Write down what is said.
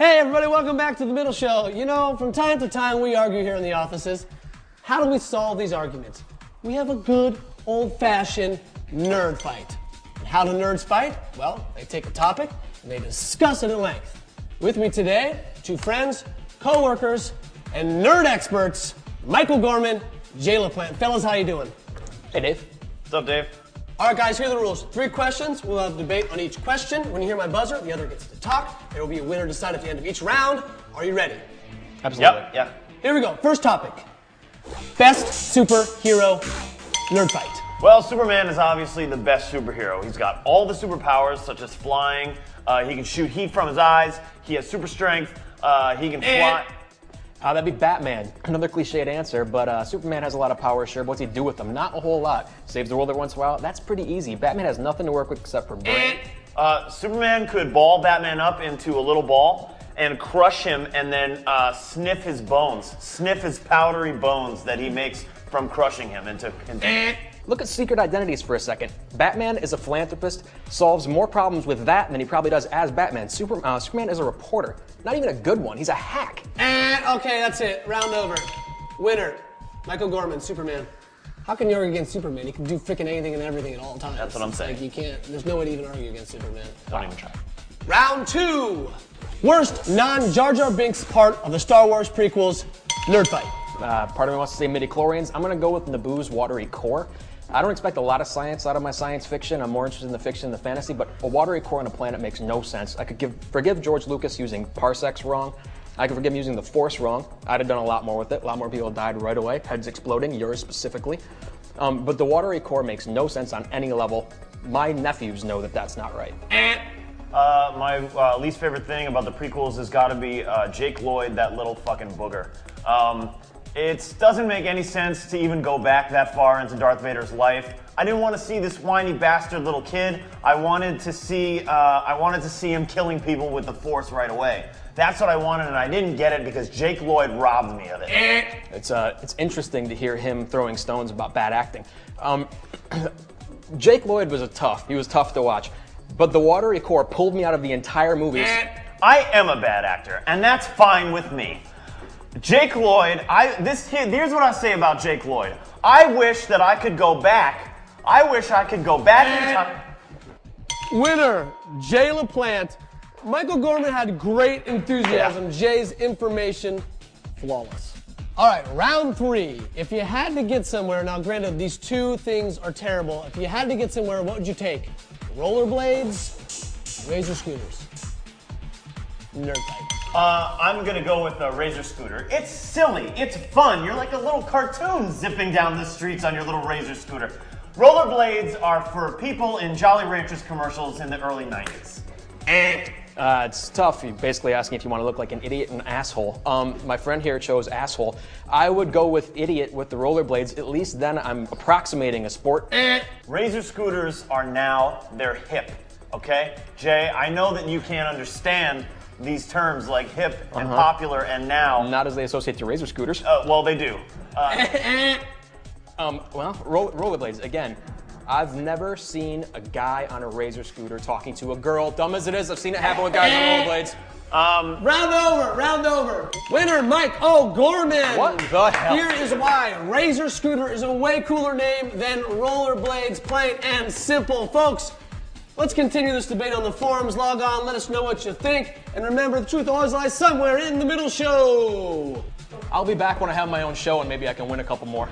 Hey everybody, welcome back to The Middle Show. You know, from time to time we argue here in the offices. How do we solve these arguments? We have a good old-fashioned nerd fight. And how do nerds fight? Well, they take a topic and they discuss it at length. With me today, two friends, co-workers, and nerd experts, Michael Gorman, Jay LaPlante. Fellas, how you doing? Hey Dave. What's up, Dave? All right, guys, here are the rules. 3 questions. We'll have a debate on each question. When you hear my buzzer, the other gets to talk. There will be a winner decided at the end of each round. Are you ready? Absolutely. Yep, yeah. Here we go. First topic. Best superhero nerd fight. Well, Superman is obviously the best superhero. He's got all the superpowers, such as flying. He can shoot heat from his eyes. He has super strength. He can fly. That'd be Batman. Another cliched answer, but Superman has a lot of power, sure. But what's he do with them? Not a whole lot. Saves the world every once in a while. That's pretty easy. Batman has nothing to work with except for brain. Superman could ball Batman up into a little ball and crush him and then sniff his bones. Sniff his powdery bones that he makes from crushing him into Look at secret identities for a second. Batman is a philanthropist, solves more problems with that than he probably does as Batman. Superman is a reporter. Not even a good one. He's a hack. Okay, that's it. Round over. Winner, Michael Gorman, Superman. How can you argue against Superman? He can do freaking anything and everything at all times. That's what I'm saying. Like you can't, there's no way to even argue against Superman. Don't even try. Round 2. Worst non-Jar Jar Binks part of the Star Wars prequels, nerd fight. Part of me wants to say midichlorians. I'm going to go with Naboo's watery core. I don't expect a lot of science out of my science fiction. I'm more interested in the fiction than the fantasy, but a watery core on a planet makes no sense. I could forgive George Lucas using parsecs wrong. I could forgive him using the Force wrong. I'd have done a lot more with it. A lot more people died right away, heads exploding, yours specifically. But the watery core makes no sense on any level. My nephews know that that's not right. My least favorite thing about the prequels has got to be Jake Lloyd, that little fucking booger. It doesn't make any sense to even go back that far into Darth Vader's life. I didn't want to see this whiny bastard little kid. I wanted to see him killing people with the Force right away. That's what I wanted, and I didn't get it because Jake Lloyd robbed me of it. It's interesting to hear him throwing stones about bad acting. Jake Lloyd was he was tough to watch, but the watery core pulled me out of the entire movie. I am a bad actor, and that's fine with me. Jake Lloyd, here's what I say about Jake Lloyd. I wish that I could go back. I wish I could go back in time. Winner, Jay LaPlante. Michael Gorman had great enthusiasm. Yeah. Jay's information, flawless. All right, round 3. If you had to get somewhere, now granted, these 2 things are terrible. If you had to get somewhere, what would you take? Rollerblades, razor scooters? Nerd fight. I'm gonna go with a Razor scooter. It's silly, it's fun. You're like a little cartoon zipping down the streets on your little Razor scooter. Rollerblades are for people in Jolly Ranchers commercials in the early 90s. It's tough. You're basically asking if you want to look like an idiot and an asshole. My friend here chose asshole. I would go with idiot with the rollerblades. At least then I'm approximating a sport. Razor scooters are now, they're hip, okay? Jay, I know that you can't understand these terms like hip and popular and now. Not as they associate to razor scooters. Well, they do. Rollerblades, again. I've never seen a guy on a razor scooter talking to a girl. Dumb as it is, I've seen it happen with guys on rollerblades. Round over. Winner, Mike Gorman. What the hell? Here is why. Razor scooter is a way cooler name than rollerblades, plain and simple. Folks, let's continue this debate on the forums. Log on, let us know what you think. And remember, the truth always lies somewhere in the middle show. I'll be back when I have my own show and maybe I can win a couple more.